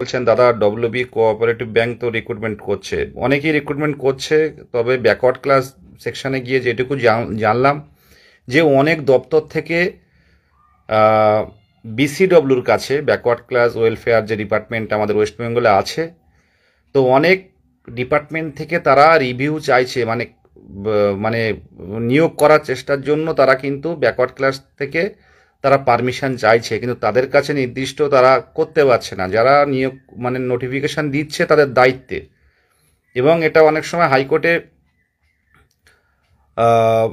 বলছেন দাদা, WB cooperative bank তো রিক্রুটমেন্ট করছে, অনেকেই রিক্রুটমেন্ট করছে। তবে ব্যাকওয়ার্ড ক্লাস সেকশনে গিয়ে যেটুকু জানলাম যে অনেক দপ্তর থেকে বিসিডব্লিউর কাছে, ব্যাকওয়ার্ড ক্লাস ওয়েলফেয়ার যে ডিপার্টমেন্ট আমাদের ওয়েস্ট বেঙ্গলে আছে, তো অনেক ডিপার্টমেন্ট থেকে তারা রিভিউ চাইছে, মানে নিয়োগ করার চেষ্টার জন্য তারা কিন্তু ব্যাকওয়ার্ড ক্লাস থেকে তারা পারমিশন চাইছে, কিন্তু তাদের কাছে নির্দিষ্ট তারা করতে পারছে না, যারা নিয়োগ মানে নোটিফিকেশন দিচ্ছে তাদের দায়িত্বে। এবং এটা অনেক সময়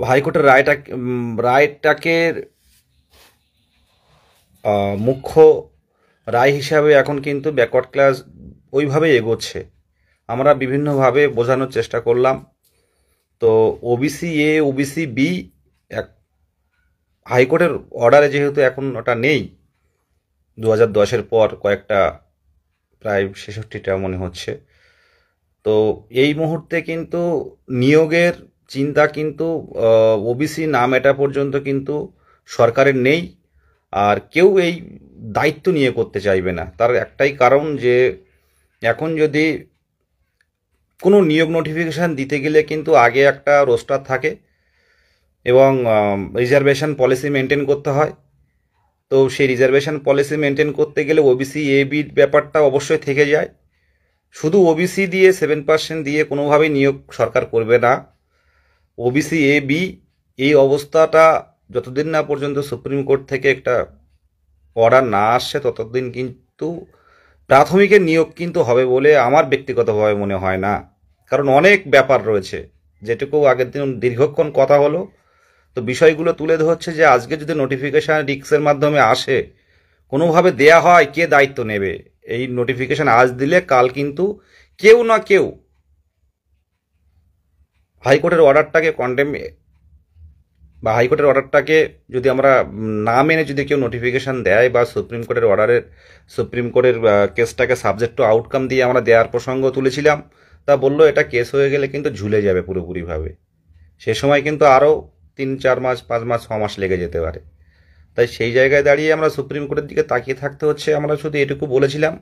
হাইকোর্টের রায়টাকে মুখ্য রায় হিসাবে এখন কিন্তু ব্যাকওয়ার্ড ক্লাস ওইভাবেই এগোচ্ছে। আমরা বিভিন্নভাবে বোঝানোর চেষ্টা করলাম। তো ওবিসি এ, ওবিসি বি, এক হাইকোর্টের অর্ডারে যেহেতু এখন ওটা নেই, 2010-এর পর কয়েকটা, প্রায় 66টা মনে হচ্ছে, তো এই মুহূর্তে কিন্তু নিয়োগের চিন্তা কিন্তু ওবিসি নাম এটা পর্যন্ত কিন্তু সরকারের নেই। আর কেউ এই দায়িত্ব নিয়ে করতে চাইবে না, তার একটাই কারণ যে এখন যদি কোনো নিয়োগ নোটিফিকেশান দিতে গেলে কিন্তু আগে একটা রোস্টার থাকে এবং রিজার্ভেশন পলিসি মেনটেন করতে হয়। তো সেই রিজার্ভেশন পলিসি মেনটেন করতে গেলে ওবিসি এ বির ব্যাপারটা অবশ্যই থেকে যায়। শুধু ওবিসি দিয়ে 7% দিয়ে কোনোভাবেই নিয়োগ সরকার করবে না। ওবিসি এ বি, এই অবস্থাটা যতদিন না পর্যন্ত সুপ্রিম কোর্ট থেকে একটা অর্ডার না আসছে ততদিন কিন্তু প্রাথমিকের নিয়োগ কিন্তু হবে বলে আমার ব্যক্তিগতভাবে মনে হয় না। কারণ অনেক ব্যাপার রয়েছে, যেটুকু আগের দিন দীর্ঘক্ষণ কথা হলো, তো বিষয়গুলো তুলে ধরছে যে আজকে যদি নোটিফিকেশান রিক্সের মাধ্যমে আসে, কোনোভাবে দেয়া হয়, কে দায়িত্ব নেবে? এই নোটিফিকেশান আজ দিলে কাল কিন্তু কেউ না কেউ হাইকোর্টের অর্ডারটাকে হাইকোর্টের অর্ডারটাকে যদি আমরা না মেনে যদি কেউ নোটিফিকেশান দেয়, বা সুপ্রিম কোর্টের কেসটাকে সাবজেক্ট টু আউটকাম দিয়ে আমরা দেওয়ার প্রসঙ্গ তুলেছিলাম, তা বললো এটা কেস হয়ে গেলে কিন্তু ঝুলে যাবে পুরোপুরিভাবে। সে সময় কিন্তু আরও 3-4 মাস, 5 মাস, 6 মাস লেগে যেতে পারে। তাই সেই জায়গায় দাঁড়িয়ে আমরা সুপ্রিম কোর্টের দিকে তাকিয়ে থাকতে হচ্ছে। আমরা শুধু এটুকু বলেছিলাম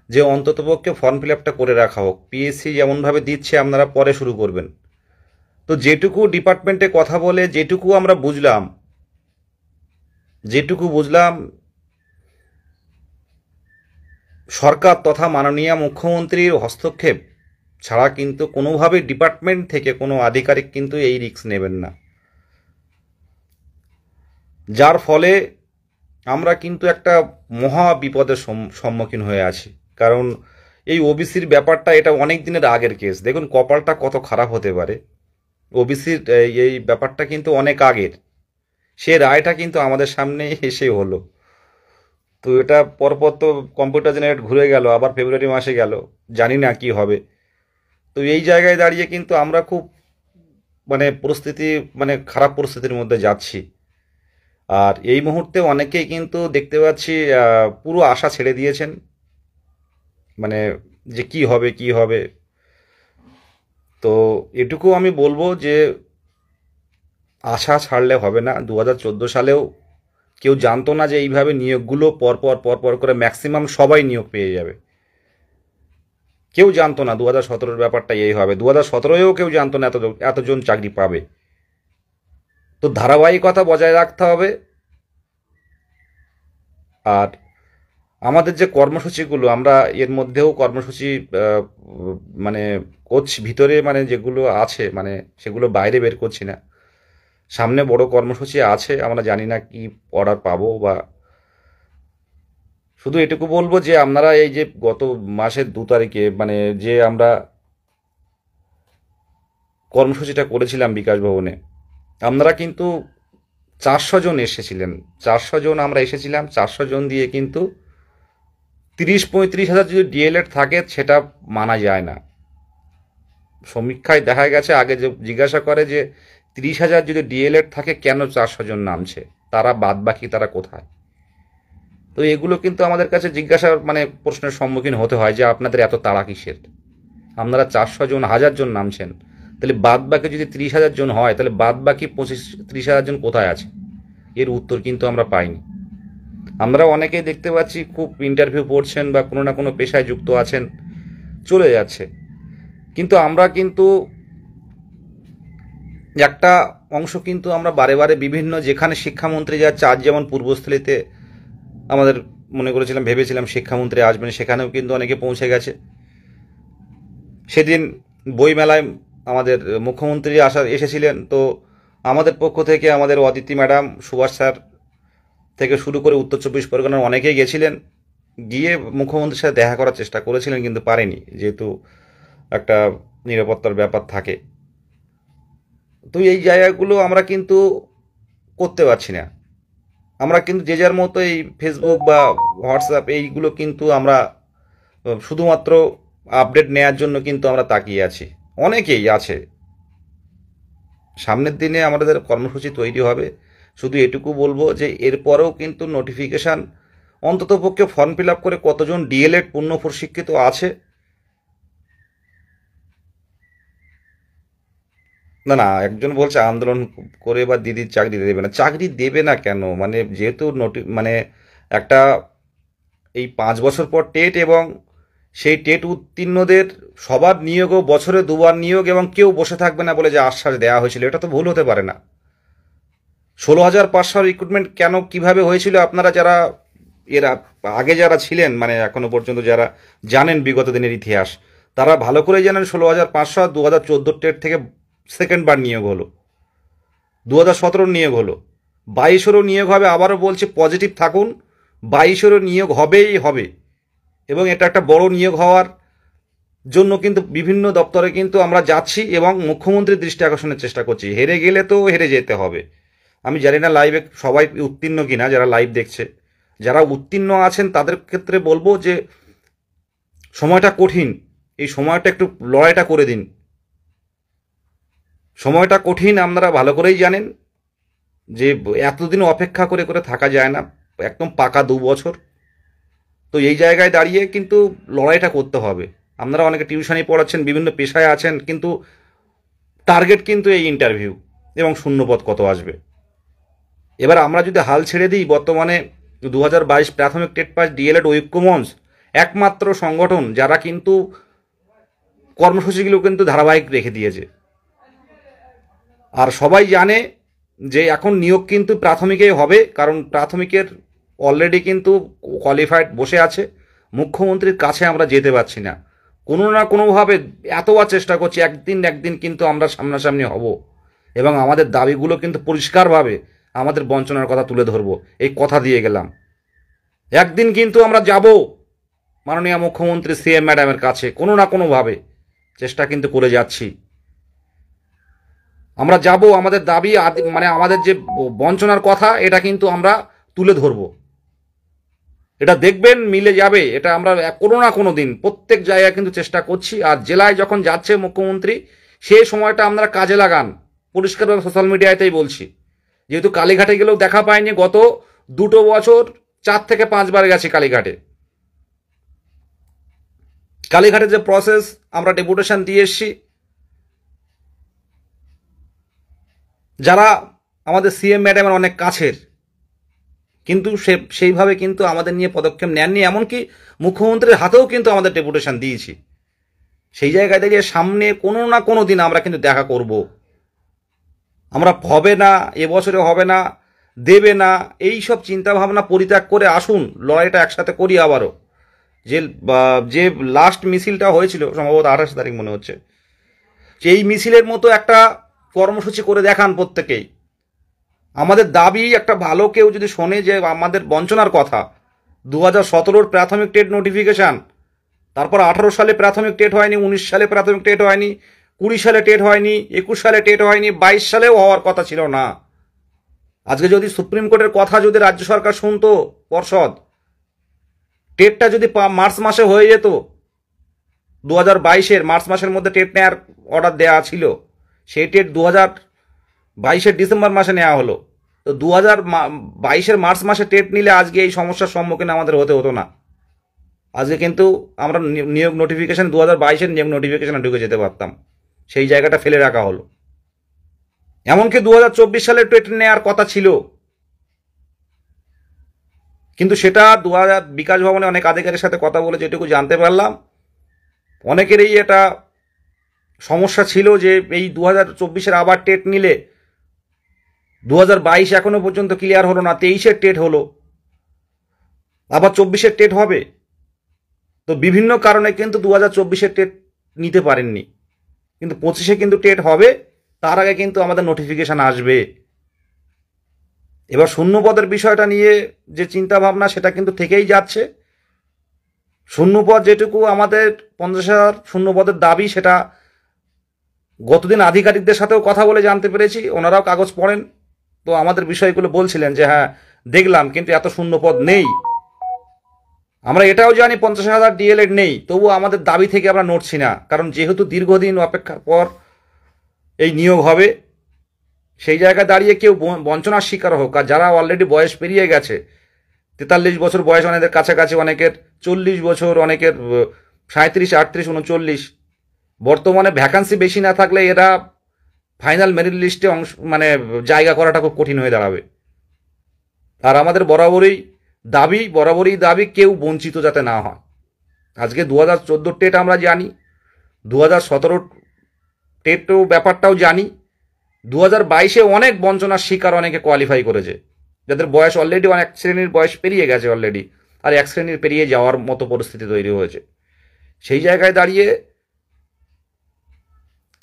যে অন্ততপক্ষে ফর্ম ফিল আপটা করে রাখা হোক, পিএসসি যেমনভাবে দিচ্ছে আপনারা পরে শুরু করবেন। তো যেটুকু ডিপার্টমেন্টে কথা বলে যেটুকু বুঝলাম সরকার তথা মাননীয় মুখ্যমন্ত্রীর হস্তক্ষেপ ছাড়া কিন্তু কোনোভাবেই ডিপার্টমেন্ট থেকে কোনো আধিকারিক কিন্তু এই রিস্ক নেবেন না, যার ফলে আমরা কিন্তু একটা মহা বিপদের সম্মুখীন হয়ে আছি। কারণ এই ওবিসির ব্যাপারটা এটা অনেক দিনের আগের কেস, দেখুন কপালটা কত খারাপ হতে পারে। ওবিসির এই ব্যাপারটা কিন্তু অনেক আগের, সে রায়টা কিন্তু আমাদের সামনে এসে হলো। তো এটা পরপর তো কম্পিউটার জেনারেট ঘুরে গেল, আবার ফেব্রুয়ারি মাসে গেল, জানি না কি হবে। তো এই জায়গায় দাঁড়িয়ে কিন্তু আমরা খুব পরিস্থিতি, খারাপ পরিস্থিতির মধ্যে যাচ্ছি। আর এই মুহূর্তে অনেকেই কিন্তু দেখতে পাচ্ছি পুরো আশা ছেড়ে দিয়েছেন, মানে যে কি হবে কি হবে। তো এটুকু আমি বলবো যে আশা ছাড়লে হবে না। 2014 সালেও কেউ জানতো না যে এইভাবে নিয়োগগুলো পরপর করে ম্যাক্সিমাম সবাই নিয়োগ পেয়ে যাবে। কেউ জানতো না 2017-র ব্যাপারটা এই হবে, 2017-এও কেউ জানতো না এতজন চাকরি পাবে। তো ধারাবাহিকতা বজায় রাখতে হবে। আর আমাদের যে কর্মসূচিগুলো, আমরা এর মধ্যেও কর্মসূচি মানে করছি ভিতরে, যেগুলো আছে সেগুলো বাইরে বের করছি না। সামনে বড় কর্মসূচি আছে, আমরা জানি না কি অর্ডার পাবো। বা শুধু এটুকু বলবো যে আপনারা এই যে গত মাসের 2 তারিখে যে আমরা কর্মসূচিটা করেছিলাম বিকাশ ভবনে, আপনারা কিন্তু 400 জন এসেছিলেন। 400 জন আমরা এসেছিলাম, 400 জন দিয়ে কিন্তু 30-35 হাজার যদি ডিএলএড থাকে সেটা মানা যায় না। সমীক্ষায় দেখা গেছে, আগে যে জিজ্ঞাসা করে যে 30,000 যদি ডিএলএড থাকে কেন 400 জন নামছে, তারা বাদ বাকি তারা কোথায়? তো এগুলো কিন্তু আমাদের কাছে জিজ্ঞাসার প্রশ্নের সম্মুখীন হতে হয় যে আপনাদের এত তাড়া কিসের? আপনারা 400 জন, 1,000 জন নামছেন, তাহলে বাদ বাকি যদি 30,000 জন হয়, তাহলে বাদ বাকি 30,000 জন কোথায় আছে? এর উত্তর কিন্তু আমরা পাইনি। আমরা অনেকেই দেখতে পাচ্ছি খুব ইন্টারভিউ পড়ছেন বা কোনো না কোনো পেশায় যুক্ত আছেন, চলে যাচ্ছে। কিন্তু আমরা কিন্তু একটা অংশ কিন্তু আমরা বারে বারে বিভিন্ন, যেখানে শিক্ষামন্ত্রী যাচ্ছে, আজ যেমন পূর্বস্থলীতে আমাদের মনে করেছিলাম, ভেবেছিলাম শিক্ষামন্ত্রী আসবেন, সেখানেও কিন্তু অনেকে পৌঁছে গেছে। সেদিন বইমেলায় আমাদের মুখ্যমন্ত্রী এসেছিলেন, তো আমাদের পক্ষ থেকে আমাদের অদিতি ম্যাডাম, সুভাষ স্যার থেকে শুরু করে উত্তর চব্বিশ পরগনার অনেকেই গেছিলেন, গিয়ে মুখ্যমন্ত্রীর সাথে দেখা করার চেষ্টা করেছিলেন, কিন্তু পারেনি, যেহেতু একটা নিরাপত্তার ব্যাপার থাকে। তো এই জায়গাগুলো আমরা কিন্তু করতে পারছি না। আমরা কিন্তু যে যার মতো এই ফেসবুক বা হোয়াটসঅ্যাপ এইগুলো কিন্তু আমরা শুধুমাত্র আপডেট নেয়ার জন্য কিন্তু আমরা তাকিয়ে আছি। অনেকেই আছে। সামনের দিনে আমাদের কর্মসূচি তৈরি হবে। শুধু এটুকু বলবো যে এরপরেও কিন্তু নোটিফিকেশান, অন্ততপক্ষে ফর্ম ফিল আপ করে কতজন ডিএলএড পূর্ণ প্রশিক্ষিত আছে। না না, একজন বলছে আন্দোলন করে বা দিদির চাকরি দেবে না। চাকরি দেবে না কেন? মানে যেহেতু মানে একটা এই 5 বছর পর টেট, এবং সেই টেট উত্তীর্ণদের সবার নিয়োগও বছরে 2বার নিয়োগ, এবং কেউ বসে থাকবে না বলে যে আশ্বাস দেওয়া হয়েছিল, এটা তো ভুল হতে পারে না। 16,500 রিক্রুটমেন্ট কেন, কিভাবে হয়েছিল? আপনারা যারা এরা আগে যারা ছিলেন, মানে এখনো পর্যন্ত যারা জানেন বিগত দিনের ইতিহাস, তারা ভালো করে জানেন 16,500 2014 টেট থেকে সেকেন্ড বার নিয়োগ হলো, 2017 নিয়োগ হলো, 22-এরও নিয়োগ হবে। আবারও বলছে পজিটিভ থাকুন, 22-এরও নিয়োগ হবেই হবে। এবং এটা একটা বড় নিয়োগ হওয়ার জন্য কিন্তু বিভিন্ন দপ্তরে কিন্তু আমরা যাচ্ছি এবং মুখ্যমন্ত্রীর দৃষ্টি আকর্ষণের চেষ্টা করছি। হেরে গেলে তো হেরে যেতে হবে। আমি জানি না লাইভে সবাই উত্তীর্ণ কিনা, যারা লাইভ দেখছে। যারা উত্তীর্ণ আছেন তাদের ক্ষেত্রে বলবো যে সময়টা কঠিন, এই সময়টা একটু লড়াইটা করে দিন। সময়টা কঠিন, আপনারা ভালো করেই জানেন যে এতদিন অপেক্ষা করে করে থাকা যায় না, একদম পাকা 2 বছর। তো এই জায়গায় দাঁড়িয়ে কিন্তু লড়াইটা করতে হবে। আপনারা অনেকে টিউশনি পড়াচ্ছেন, বিভিন্ন পেশায় আছেন, কিন্তু টার্গেট কিন্তু এই ইন্টারভিউ এবং শূন্যপদ কত আসবে। এবার আমরা যদি হাল ছেড়ে দিই, বর্তমানে 2022 প্রাথমিক টেট পাস ডিএলএড ঐক্যমঞ্চ একমাত্র সংগঠন যারা কিন্তু কর্মসূচিগুলো কিন্তু ধারাবাহিক রেখে দিয়েছে। আর সবাই জানে যে এখন নিয়োগ কিন্তু প্রাথমিকেই হবে, কারণ প্রাথমিকের অলরেডি কিন্তু কোয়ালিফাইড বসে আছে। মুখ্যমন্ত্রীর কাছে আমরা যেতে পারছি না, কোনো না কোনোভাবে এতবার চেষ্টা করছি, একদিন কিন্তু আমরা সামনাসামনি হব এবং আমাদের দাবিগুলো কিন্তু পরিষ্কারভাবে আমাদের বঞ্চনার কথা তুলে ধরবো, এই কথা দিয়ে গেলাম। একদিন কিন্তু আমরা যাব মাননীয় মুখ্যমন্ত্রী সিএম ম্যাডামের কাছে, কোনো না কোনোভাবে চেষ্টা কিন্তু করে যাচ্ছি। আমরা যাব, আমাদের দাবি, মানে আমাদের যে বঞ্চনার কথা, এটা কিন্তু আমরা তুলে ধরবো। এটা দেখবেন মিলে যাবে। এটা আমরা কোনো না কোনো দিন প্রত্যেক জায়গায় কিন্তু চেষ্টা করছি। আর জেলায় যখন যাচ্ছে মুখ্যমন্ত্রী, সেই সময়টা আপনারা কাজে লাগান। পরিষ্কারভাবে সোশ্যাল মিডিয়াতেই বলছি, যেহেতু কালীঘাটে গেলেও দেখা পাইনি, গত 2 বছর 4 থেকে 5 বার গেছি কালীঘাটে। কালীঘাটে যে প্রসেস, আমরা ডেপুটেশন দিয়ে এসছি। যারা আমাদের সিএম ম্যাডামের অনেক কাছের, কিন্তু সেইভাবে কিন্তু আমাদের নিয়ে পদক্ষেপ নেননি। এমনকি মুখ্যমন্ত্রীর হাতেও কিন্তু আমাদের ডেপুটেশন দিয়েছি। সেই জায়গায় দাঁড়িয়ে সামনে কোনো না কোনো দিন আমরা কিন্তু দেখা করব। আমরা হবে না, এবছরে হবে না, দেবে না, এই সব চিন্তাভাবনা পরিত্যাগ করে আসুন, লড়াইটা একসাথে করি আবারও। যে লাস্ট মিছিলটা হয়েছিল সম্ভবত 28 তারিখ মনে হচ্ছে, এই মিছিলের মতো একটা কর্মসূচি করে দেখান প্রত্যেকেই। আমাদের দাবি একটা ভালো কেউ যদি শোনে যে আমাদের বঞ্চনার কথা, 2017 প্রাথমিক টেট নোটিফিকেশান, তারপর 18 সালে প্রাথমিক টেট হয়নি, 19 সালে প্রাথমিক টেট হয়নি, 20 সালে টেট হয়নি, 21 সালে টেট হয়নি, 22 সালেও হওয়ার কথা ছিল না। আজকে যদি সুপ্রিম কোর্টের কথা যদি রাজ্য সরকার শুনতো, পর্ষদ, টেটটা যদি মার্চ মাসে হয়ে যেত, 2022-এর মার্চ মাসের মধ্যে টেট নেওয়ার অর্ডার দেওয়া ছিল, সেই টেট 2022-এর ডিসেম্বর মাসে নেওয়া হলো। তো 2022-এর মার্চ মাসে টেট নিলে আজকে এই সমস্যার সম্মুখীন আমাদের হতে হতো না। আজকে কিন্তু আমরা নিয়োগ নোটিফিকেশন 2022-এর নিয়োগ নোটিফিকেশনে ঢুকে যেতে পারতাম, সেই জায়গাটা ফেলে রাখা হলো। এমনকি 2024 সালে টেট নেওয়ার কথা ছিল, কিন্তু সেটা বিকাশ ভবনে অনেক আধিকারিকের সাথে কথা বলে যেটুকু জানতে পারলাম, অনেকেরই এটা সমস্যা ছিল যে এই 2024-এর আবার টেট নিলে 2022 এখনো পর্যন্ত ক্লিয়ার হলো না, 23-এর টেট হলো, আবার 24-এর টেট হবে। তো বিভিন্ন কারণে কিন্তু 2024-এর টেট নিতে পারেননি, কিন্তু 25-এ কিন্তু টেট হবে, তার আগে কিন্তু আমাদের নোটিফিকেশান আসবে। এবার শূন্যপদের বিষয়টা নিয়ে যে চিন্তা ভাবনা সেটা কিন্তু থেকেই যাচ্ছে। শূন্যপদ যেটুকু আমাদের 50,000 শূন্যপদের দাবি, সেটা গতদিন আধিকারিকদের সাথেও কথা বলে জানতে পেরেছি, ওনারাও কাগজ পড়েন, তো আমাদের বিষয়গুলো বলছিলেন যে হ্যাঁ দেখলাম কিন্তু এত শূন্যপদ নেই। আমরা এটাও জানি 50,000 ডিএলএড নেই, তবু আমাদের দাবি থেকে আমরা নড়ছি না, কারণ যেহেতু দীর্ঘদিন অপেক্ষার পর এই নিয়োগ হবে, সেই জায়গায় দাঁড়িয়ে কেউ বঞ্চনার শিকার হোক। আর যারা অলরেডি বয়স পেরিয়ে গেছে, 43 বছর বয়স অনেকের কাছাকাছি, অনেকের 40 বছর, অনেকের 37, 38, 39, বর্তমানে ভ্যাকান্সি বেশি না থাকলে এরা ফাইনাল মেরিট লিস্টে মানে জায়গা করাটা খুব কঠিন হয়ে দাঁড়াবে। আর আমাদের বরাবরই দাবি কেউ বঞ্চিত যাতে না হয়। আজকে 2014 টেট আমরা জানি, 2017 টেটও ব্যাপারটাও জানি, 2022-এ অনেক বঞ্চনার শিকার অনেকে কোয়ালিফাই করেছে, যাদের বয়স অলরেডি অনেক শ্রেণীর বয়স পেরিয়ে গেছে অলরেডি, আর এক শ্রেণীর পেরিয়ে যাওয়ার মতো পরিস্থিতি তৈরি হয়েছে। সেই জায়গায় দাঁড়িয়ে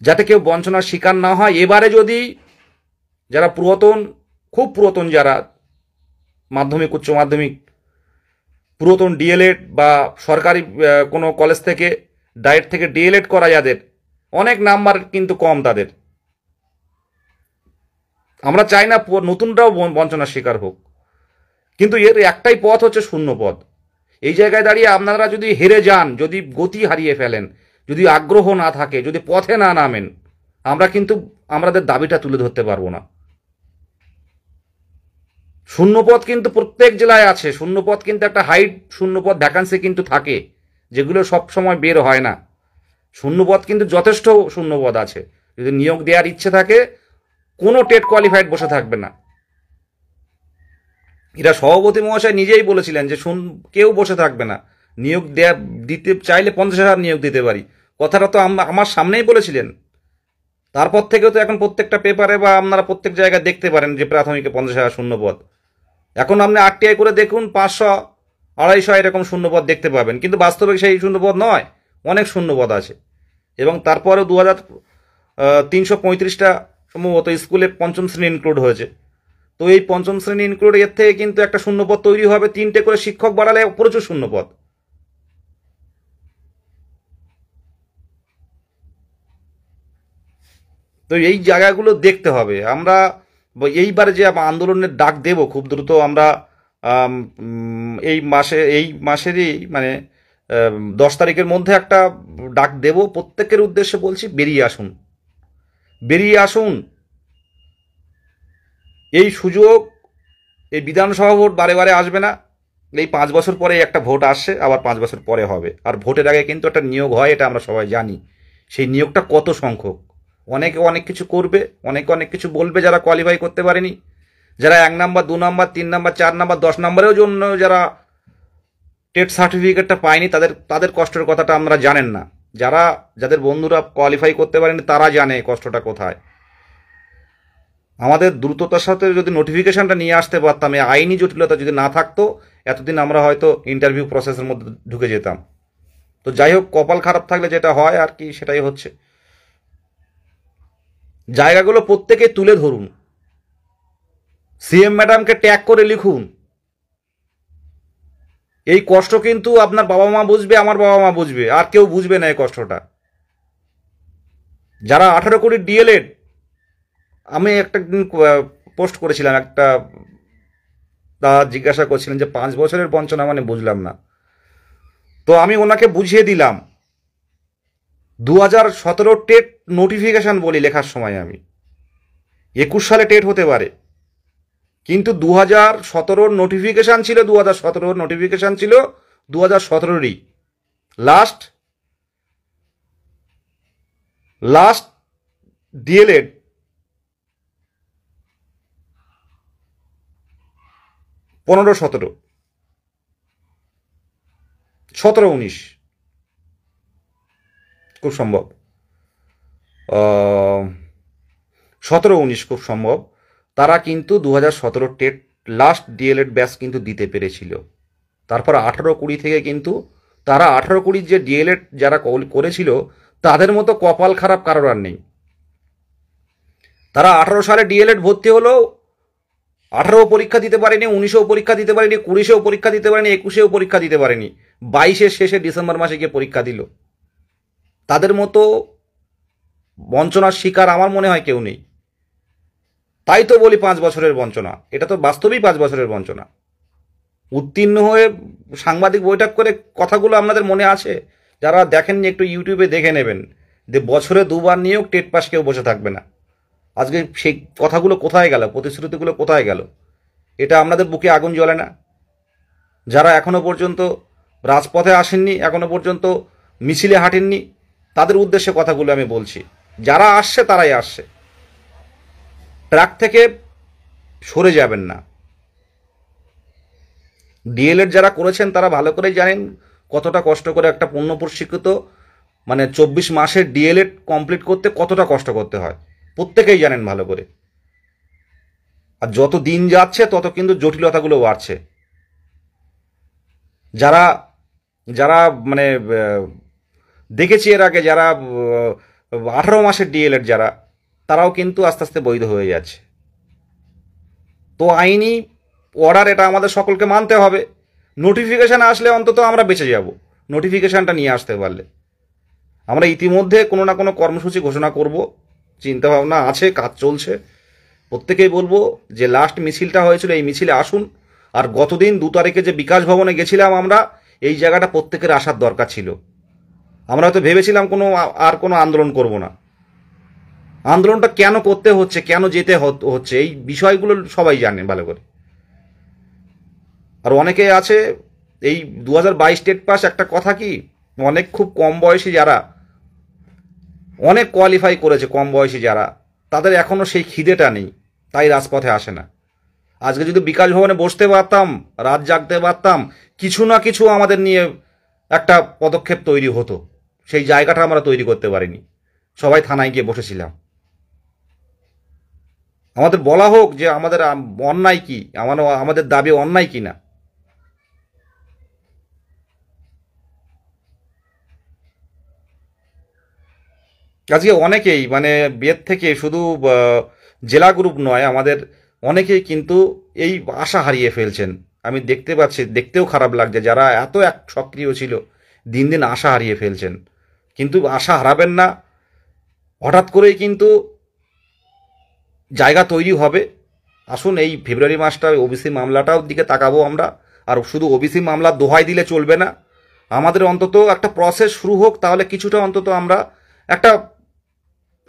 যাতে কেউ বঞ্চনার শিকার না হয়, এবারে যদি যারা খুব পুরাতন যারা মাধ্যমিক, উচ্চ মাধ্যমিক, পুরাতন ডিএলএড বা সরকারি কোনো কলেজ থেকে ডায়েট থেকে ডিএলএড করা, যাদের অনেক নাম্বার কিন্তু কম, তাদের আমরা চাই না নতুনরাও বঞ্চনার শিকার হোক, কিন্তু এর একটাই পথ হচ্ছে শূন্যপদ। এই জায়গায় দাঁড়িয়ে আপনারা যদি হেরে যান, যদি গতি হারিয়ে ফেলেন, যদি আগ্রহ না থাকে, যদি পথে না নামেন, আমরা কিন্তু আমাদের দাবিটা তুলে ধরতে পারবো না। শূন্যপদ কিন্তু প্রত্যেক জেলায় আছে, শূন্যপদ কিন্তু একটা হাইট শূন্যপদ ভ্যাকান্সি কিন্তু থাকে, যেগুলো সব সময় বের হয় না। শূন্যপদ কিন্তু যথেষ্ট শূন্যপদ আছে, যদি নিয়োগ দেওয়ার ইচ্ছে থাকে কোনো টেট কোয়ালিফাইড বসে থাকবে না। এরা সভাপতি মহাশয় নিজেই বলেছিলেন যে কেউ বসে থাকবে না, নিয়োগ দিতে চাইলে 50,000 নিয়োগ দিতে পারি, কথাটা তো আমার সামনেই বলেছিলেন। তারপর থেকেও তো এখন প্রত্যেকটা পেপারে বা আপনারা প্রত্যেক জায়গায় দেখতে পারেন যে প্রাথমিকে 50,000 শূন্যপদ। এখন আপনি আরটিআই করে দেখুন, 500, 250 এরকম শূন্যপদ দেখতে পাবেন, কিন্তু বাস্তবে সেই শূন্যপদ নয়, অনেক শূন্যপদ আছে। এবং তারপরেও 335টা সম্ভবত স্কুলে পঞ্চম শ্রেণী ইনক্লুড হয়েছে। তো এই পঞ্চম শ্রেণী ইনক্লুড, এর থেকে কিন্তু একটা শূন্যপদ তৈরি হবে, 3টে করে শিক্ষক বাড়ালে প্রচুর শূন্যপদ। তো এই জায়গাগুলো দেখতে হবে। আমরা এইবারে যে আন্দোলনের ডাক দেব খুব দ্রুত, আমরা এই মাসেরই মানে 10 তারিখের মধ্যে একটা ডাক দেব, প্রত্যেকের উদ্দেশ্যে বলছি, বেরিয়ে আসুন, বেরিয়ে আসুন। এই সুযোগ, এই বিধানসভা ভোট বারে বারে আসবে না, এই 5 বছর পরে একটা ভোট আসছে, আবার 5 বছর পরে হবে। আর ভোটের আগে কিন্তু একটা নিয়োগ হয়, এটা আমরা সবাই জানি। সেই নিয়োগটা কত সংখ্যক, অনেকে অনেক কিছু করবে, অনেকে অনেক কিছু বলবে, যারা কোয়ালিফাই করতে পারেনি, যারা 1 নাম্বার, 2 নাম্বার, 3 নাম্বার, 4 নাম্বার, 10 নাম্বারেও জন্য যারা টেট সার্টিফিকেটটা পায়নি, তাদের কষ্টের কথাটা আমরা জানেন না। যাদের বন্ধুরা কোয়ালিফাই করতে পারেনি তারা জানে কষ্টটা কোথায়। আমাদের দ্রুততার সাথে যদি নোটিফিকেশনটা নিয়ে আসতে পারতাম, এই আইনি জটিলতা যদি না থাকতো, এতদিন আমরা হয়তো ইন্টারভিউ প্রসেসের মধ্যে ঢুকে যেতাম। তো যাই হোক, কপাল খারাপ থাকলে যেটা হয় আর কি, সেটাই হচ্ছে। জায়গাগুলো প্রত্যেকে তুলে ধরুন, সিএম ম্যাডামকে ট্যাগ করে লিখুন। এই কষ্ট কিন্তু আপনার বাবা মা বুঝবে, আমার বাবা মা বুঝবে, আর কেউ বুঝবে না এই কষ্টটা। যারা 18 কোটি ডিএলএড, আমি একটা দিন পোস্ট করেছিলাম, একটা জিজ্ঞাসা করছিলেন যে 5 বছরের বঞ্চনা মানে বুঝলাম না। তো আমি ওনাকে বুঝিয়ে দিলাম, 2017 টেট নোটিফিকেশন বলি লেখার সময়, আমি 21 সালে টেট হতে পারে, কিন্তু 2017 নোটিফিকেশন ছিল, 2017 নোটিফিকেশন ছিল 2017-ই লাস্ট ডিএলএড। 15-17 17-19 খুব সম্ভব, 17-19 খুব সম্ভব। তারা কিন্তু 2017 টেট লাস্ট ডিএলএড ব্যাচ কিন্তু দিতে পেরেছিল। তারপর 18-20 থেকে কিন্তু তারা 18-20 যে ডিএলএড যারা করেছিল তাদের মতো কপাল খারাপ কারোর আর নেই। তারা 18 সালে ডিএলএড ভর্তি হলেও 18 পরীক্ষা দিতে পারেনি, 19-ও পরীক্ষা দিতে পারেনি, 20-এও পরীক্ষা দিতে পারেনি, 21-এও পরীক্ষা দিতে পারেনি, 22-এর শেষে ডিসেম্বর মাসে গিয়ে পরীক্ষা দিল। তাদের মতো বঞ্চনার শিকার আমার মনে হয় কেউ নেই। তাই তো বলি 5 বছরের বঞ্চনা, এটা তো বাস্তবেই 5 বছরের বঞ্চনা। উত্তীর্ণ হয়ে সাংবাদিক বৈঠক করে কথাগুলো আপনাদের মনে আছে, যারা দেখেননি একটু ইউটিউবে দেখে নেবেন, যে বছরে 2বার নিয়েও টেট পাস কেউ বসে থাকবে না। আজকে সেই কথাগুলো কোথায় গেল, প্রতিশ্রুতিগুলো কোথায় গেল? এটা আপনাদের বুকে আগুন জ্বলে না? যারা এখনো পর্যন্ত রাজপথে আসেননি, এখনো পর্যন্ত মিছিলে হাঁটেননি, তাদের উদ্দেশ্যে কথাগুলো আমি বলছি। যারা আসছে তারাই আসছে, ট্র্যাক থেকে সরে যাবেন না। ডিএলএড যারা করেছেন তারা ভালো করেই জানেন কতটা কষ্ট করে একটা পূর্ণ প্রশিক্ষিত 24 মাসের ডিএলএড কমপ্লিট করতে কতটা কষ্ট করতে হয়, প্রত্যেকেই জানেন ভালো করে। আর যত দিন যাচ্ছে তত কিন্তু জটিলতাগুলো বাড়ছে। যারা যারা দেখেছি এর আগে, যারা 18 মাসের ডিএলএড যারা, তারাও কিন্তু আস্তে আস্তে বৈধ হয়ে যাচ্ছে। তো আইনি অর্ডার এটা আমাদের সকলকে মানতে হবে। নোটিফিকেশান আসলে অন্তত আমরা বেঁচে যাব, নোটিফিকেশানটা নিয়ে আসতে পারলে। আমরা ইতিমধ্যে কোনো না কোনো কর্মসূচি ঘোষণা করব, চিন্তাভাবনা আছে, কাজ চলছে। প্রত্যেকেই বলবো যে লাস্ট মিছিলটা হয়েছিল, এই মিছিলে আসুন। আর গতদিন 2 তারিখে যে বিকাশ ভবনে গেছিলাম আমরা, এই জায়গাটা প্রত্যেকের আসার দরকার ছিল। আমরা হয়তো ভেবেছিলাম কোনো আন্দোলন করব না। আন্দোলনটা কেন করতে হচ্ছে, কেন যেতে হচ্ছে, এই বিষয়গুলো সবাই জানে ভালো করে। আর অনেকে আছে এই 2022 টেট পাস, একটা কথা কি, অনেক খুব কম বয়সী যারা অনেক কোয়ালিফাই করেছে, কম বয়সী যারা, তাদের এখনও সেই খিদেটা নেই, তাই রাজপথে আসে না। আজকে যদি বিকাশ ভবনে বসতে পারতাম, রাত জাগতে পারতাম, কিছু না কিছু আমাদের নিয়ে একটা পদক্ষেপ তৈরি হতো। সেই জায়গাটা আমরা তৈরি করতে পারিনি, সবাই থানায় গিয়ে বসেছিলাম। আমাদের বলা হোক যে আমাদের অন্যায় কি, আমাদের দাবি অন্যায় কি না। আজকে অনেকেই বিয়ের থেকে শুধু জেলা গ্রুপ নয়, আমাদের অনেকেই কিন্তু এই আশা হারিয়ে ফেলছেন। আমি দেখতে পাচ্ছি, দেখতেও খারাপ লাগছে, যারা এত সক্রিয় ছিল দিন দিন আশা হারিয়ে ফেলছেন। কিন্তু আশা হারাবেন না, হঠাৎ করেই কিন্তু জায়গা তৈরি হবে। আসুন এই ফেব্রুয়ারি মাসটা ওবিসি মামলাটাও দিকে তাকাবো আমরা। আর শুধু ওবিসি মামলা দোহাই দিলে চলবে না, আমাদের অন্তত একটা প্রসেস শুরু হোক, তাহলে কিছুটা অন্তত আমরা একটা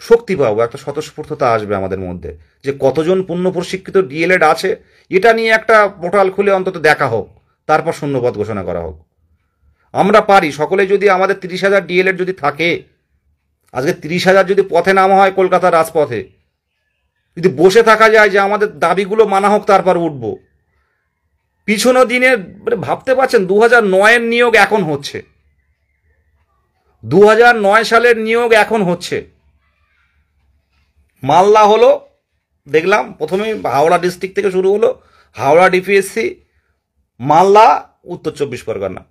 শক্তি পাবো, একটা স্বতঃস্ফূর্ততা আসবে আমাদের মধ্যে, যে কতজন পূর্ণ প্রশিক্ষিত ডিএলএড আছে, এটা নিয়ে একটা পোর্টাল খুলে অন্তত দেখা হোক, তারপর শূন্যপদ ঘোষণা করা হোক। আমরা পারি সকলে, যদি আমাদের 30,000 ডিএলএড যদি থাকে, আজকে 30,000 যদি পথে নামা হয় কলকাতার রাজপথে, যদি বসে থাকা যায় যে আমাদের দাবিগুলো মানা হোক, তারপর উঠব। পিছনো দিনে ভাবতে পারছেন 2009-এর নিয়োগ এখন হচ্ছে, 2009 সালের নিয়োগ এখন হচ্ছে। মালদা হলো, দেখলাম প্রথমে হাওড়া ডিস্ট্রিক্ট থেকে শুরু হলো, হাওড়া ডিপিএসসি, মালদা, উত্তর 24 পরগনা।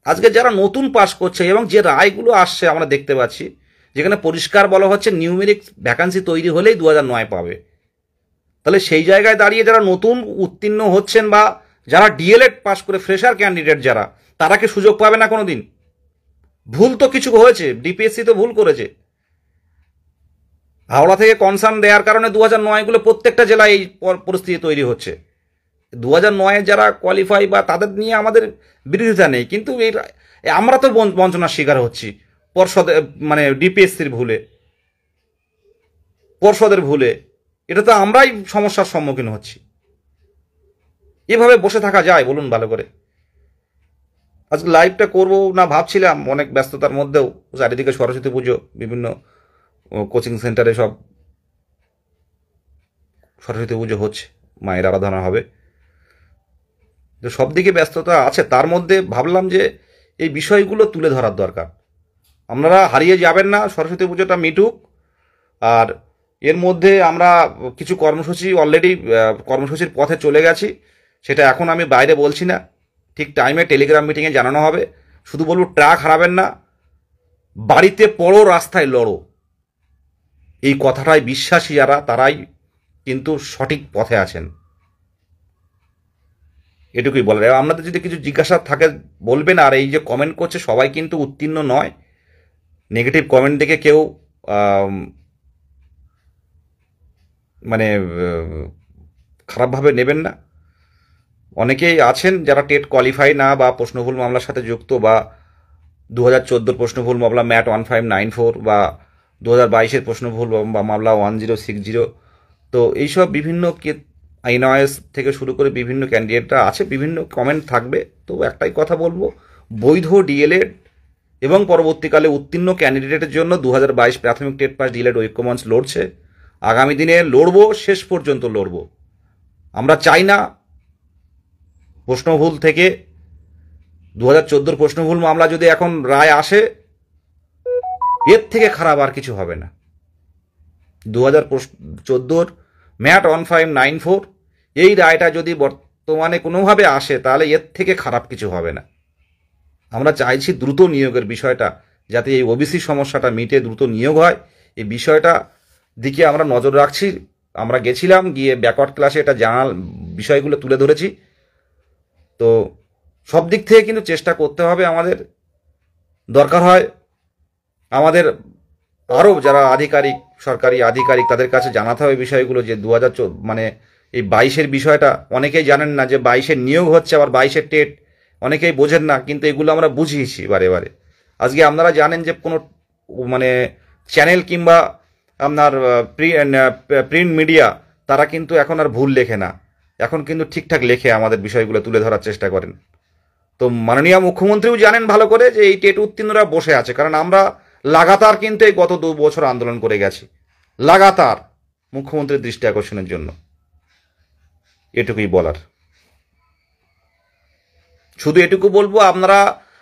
আজকে যারা নতুন পাস করছে এবং যে রায়গুলো আসছে আমরা দেখতে পাচ্ছি, যেখানে পরিষ্কার বলা হচ্ছে নিউমেরিক ভ্যাকান্সি তৈরি হলেই 2009 পাবে। তাহলে সেই জায়গায় দাঁড়িয়ে যারা নতুন উত্তীর্ণ হচ্ছেন বা যারা ডিএলএড পাস করে ফ্রেশার ক্যান্ডিডেট যারা, তারা কি সুযোগ পাবে না কোনো দিন? ভুল তো কিছু হয়েছে, ডিপিএসসি তো ভুল করেছে। হাওড়া থেকে কনসার্ন দেওয়ার কারণে 2009-গুলো প্রত্যেকটা জেলায় এই পরিস্থিতি তৈরি হচ্ছে। 2009-এ যারা কোয়ালিফাই বা তাদের নিয়ে আমাদের বিরোধিতা নেই, কিন্তু আমরা তো বঞ্চনার শিকার হচ্ছি পর্ষদের, ডিপিএসসির ভুলে, পর্ষদের ভুলে। এটা তো আমরাই সমস্যার সম্মুখীন হচ্ছি। এভাবে বসে থাকা যায় বলুন ভালো করে? আজকে লাইভটা করবো না ভাবছিলাম, অনেক ব্যস্ততার মধ্যেও চারিদিকে সরস্বতী পুজো, বিভিন্ন কোচিং সেন্টারে সব সরস্বতী পুজো হচ্ছে, মায়ের আরাধনা হবে। তো সব দিকে ব্যস্ততা আছে, তার মধ্যে ভাবলাম যে এই বিষয়গুলো তুলে ধরার দরকার। আপনারা হারিয়ে যাবেন না, সরস্বতী পুজোটা মিটুক। আর এর মধ্যে আমরা কিছু কর্মসূচি অলরেডি কর্মসূচির পথে চলে গেছি, সেটা এখন আমি বাইরে বলছি না, ঠিক টাইমে টেলিগ্রাম মিটিংয়ে জানানো হবে। শুধু বলবো ট্রাক হারাবেন না, বাড়িতে পড়ো রাস্তায় লড়ো, এই কথাটাই বিশ্বাসী যারা তারাই কিন্তু সঠিক পথে আছেন, এটুকুই বলার। আপনাদের যদি কিছু জিজ্ঞাসা থাকে বলবেন। আর এই যে কমেন্ট করছে সবাই কিন্তু উত্তীর্ণ নয়, নেগেটিভ কমেন্ট দেখে কেউ মানে খারাপভাবে নেবেন না। অনেকেই আছেন যারা টেট কোয়ালিফাই না বা প্রশ্নভুল মামলার সাথে যুক্ত, বা 2014 প্রশ্নভুল মামলা ম্যাট 1594 বা 2022 প্রশ্নভুল মামলা 1060। তো এইসব বিভিন্ন আইনওএস থেকে শুরু করে বিভিন্ন ক্যান্ডিডেটরা আছে, বিভিন্ন কমেন্ট থাকবে। তো একটাই কথা বলবো, বৈধ ডিএলএড এবং পরবর্তীকালে উত্তীর্ণ ক্যান্ডিডেটের জন্য 2022 প্রাথমিক টেট পাস ডিএলএড ঐক্যমঞ্চ লড়ছে। আগামী দিনে লড়বো, শেষ পর্যন্ত লড়বো। আমরা চাই না প্রশ্নভুল থেকে 2014 প্রশ্নভুল মামলা যদি এখন রায় আসে, এর থেকে খারাপ আর কিছু হবে না। 2014 ম্যাট 1594 এই রায়টা যদি বর্তমানে কোনোভাবে আসে, তাহলে এর থেকে খারাপ কিছু হবে না। আমরা চাইছি দ্রুত নিয়োগের বিষয়টা, যাতে এই ওবিসি সমস্যাটা মিটে দ্রুত নিয়োগ হয়, এই বিষয়টা দিকে আমরা নজর রাখছি। আমরা গেছিলাম, গিয়ে ব্যাকওয়ার্ড ক্লাসে এটা বিষয়গুলো তুলে ধরেছি। তো সব দিক থেকে কিন্তু চেষ্টা করতে হবে আমাদের। দরকার হয় আমাদের আরও যারা আধিকারিক, সরকারি আধিকারিক, তাদের কাছে জানাতে হবে বিষয়গুলো, যে 2014 মানে এই 22-এর বিষয়টা অনেকেই জানেন না, যে 22-এর নিয়োগ হচ্ছে, আবার 22-এর টেট অনেকেই বোঝেন না, কিন্তু এগুলো আমরা বুঝিয়েছি বারে বারে। আজকে আপনারা জানেন যে কোনো মানে চ্যানেল কিংবা আপনার প্রিন্ট মিডিয়া তারা কিন্তু এখন আর ভুল লেখে না, এখন কিন্তু ঠিকঠাক লেখে, আমাদের বিষয়গুলো তুলে ধরার চেষ্টা করেন। তো মাননীয় মুখ্যমন্ত্রীও জানেন ভালো করে যে এই টেট উত্তীর্ণরা বসে আছে, কারণ আমরা লাগাতার কিন্তু এই গত 2 বছর আন্দোলন করে গেছি, লাগাতার মুখ্যমন্ত্রীর দৃষ্টি আকর্ষণের জন্য। এটুকুই বলার। শুধু এটুকু বলবো, আপনারা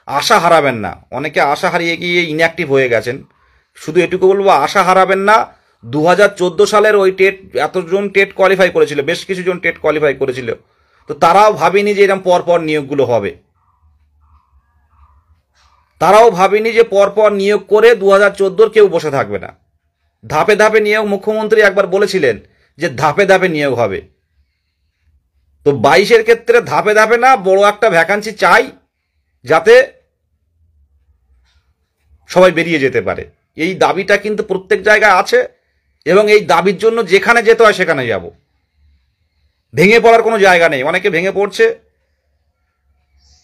আশা হারাবেন না। অনেকে আশা হারিয়ে গিয়ে ইনঅ্যাক্টিভ হয়ে গেছেন। শুধু এটুকু বলবো, আশা হারাবেন না। 2014 সালের ওই টেট, এতজন টেট কোয়ালিফাই করেছিল, বেশ কিছু জন টেট কোয়ালিফাই করেছিল, তো তারাও ভাবেনি যে এরকম পরপর নিয়োগগুলো হবে। তারাও ভাবেনি যে পরপর নিয়োগ করে 2014 কেউ বসে থাকবে না। ধাপে ধাপে নিয়োগ, মুখ্যমন্ত্রী একবার বলেছিলেন যে ধাপে ধাপে নিয়োগ হবে। তো 22-এর ক্ষেত্রে ধাপে ধাপে না, বড় একটা ভ্যাকান্সি চাই, যাতে সবাই বেরিয়ে যেতে পারে। এই দাবিটা কিন্তু প্রত্যেক জায়গায় আছে, এবং এই দাবির জন্য যেখানে যেতে হয় সেখানে যাব। ভেঙে পড়ার কোনো জায়গা নেই। অনেকে ভেঙে পড়ছে,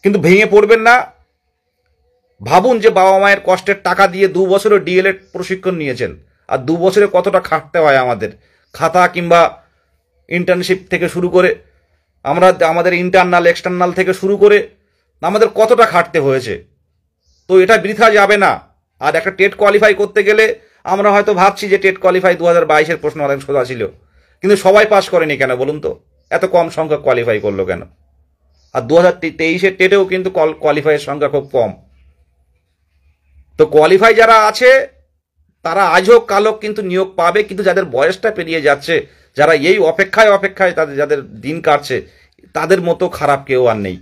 কিন্তু ভেঙে পড়বেন না। ভাবুন যে বাবা মায়ের কষ্টের টাকা দিয়ে 2 বছরের ডিএলএড প্রশিক্ষণ নিয়েছেন, আর 2 বছরে কতটা খাটতে হয় আমাদের, খাতা কিংবা ইন্টার্নশিপ থেকে শুরু করে আমাদের ইন্টারনাল এক্সটার্নাল থেকে শুরু করে আমাদের কতটা খাটতে হয়েছে। তো এটা বৃথা যাবে না। আর একটা টেট কোয়ালিফাই করতে গেলে আমরা হয়তো ভাবছি যে টেট কোয়ালিফাই 2022-এর প্রশ্ন অনেক সোজা ছিল, কিন্তু সবাই পাস করেনি কেন বলুন তো? এত কম সংখ্যক কোয়ালিফাই করলো কেন? আর 2023-এর টেটেও কিন্তু কোয়ালিফাইয়ের সংখ্যা খুব কম। তো কোয়ালিফাই যারা আছে তারা আজ হোক কাল হোক কিন্তু নিয়োগ পাবে, কিন্তু যাদের বয়সটা পেরিয়ে যাচ্ছে, যারা এই অপেক্ষায় তাদের যাদের দিন কাটছে, তাদের মতো খারাপ কেউ আর নেই।